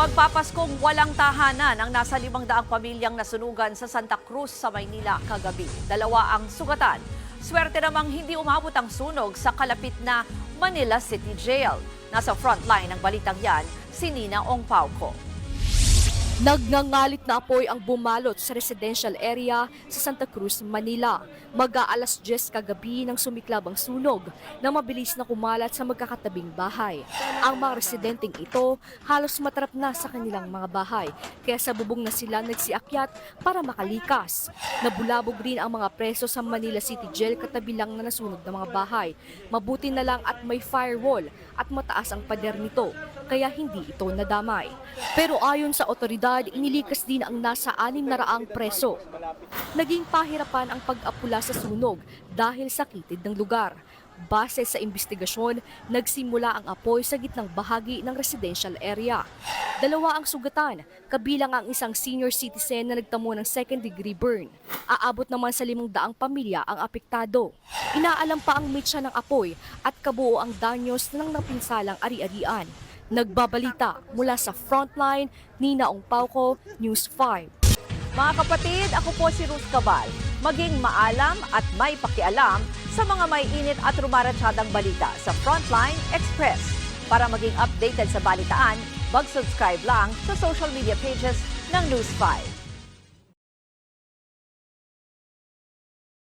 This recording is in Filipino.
Magpapaskong walang tahanan ang nasa 500 pamilyang nasunugan sa Santa Cruz sa Maynila kagabi. 2 ang sugatan. Swerte namang hindi umabot ang sunog sa kalapit na Manila City Jail. Nasa frontline ng balitang yan, si Nina Ongpauco. Nagngangalit na apoy ang bumalot sa residential area sa Santa Cruz, Manila. Mag-aalas 10 kagabi nang sumiklab ang sunog na mabilis na kumalat sa magkakatabing bahay. Ang mga residenteng ito halos matrap na sa kanilang mga bahay, kaya sa bubong na sila nagsiakyat para makalikas. Nabulabog rin ang mga preso sa Manila City Jail katabi lang na nasunog ng mga bahay. Mabuti na lang at may firewall at mataas ang pader nito, kaya hindi ito nadamay. Pero ayon sa otoridad, inilikas din ang nasa 600 preso. Naging pahirapan ang pag-apula sa sunog dahil sa kitid ng lugar. Base sa investigasyon, nagsimula ang apoy sa gitnang bahagi ng residential area. 2 ang sugatan, kabilang ang isang senior citizen na nagtamo ng second-degree burn. Aabot naman sa 500 pamilya ang apektado. Inaalam pa ang mitsa ng apoy at kabuo ang danyos ng napinsalang ari-arian. Nagbabalita mula sa Frontline, Nina Ongpauco, News 5. Mga kapatid, ako po si Ruth Cabal. Maging maalam at may pakialam sa mga may init at rumaratsadang balita sa Frontline Express. Para maging updated sa balitaan, mag-subscribe lang sa social media pages ng News 5.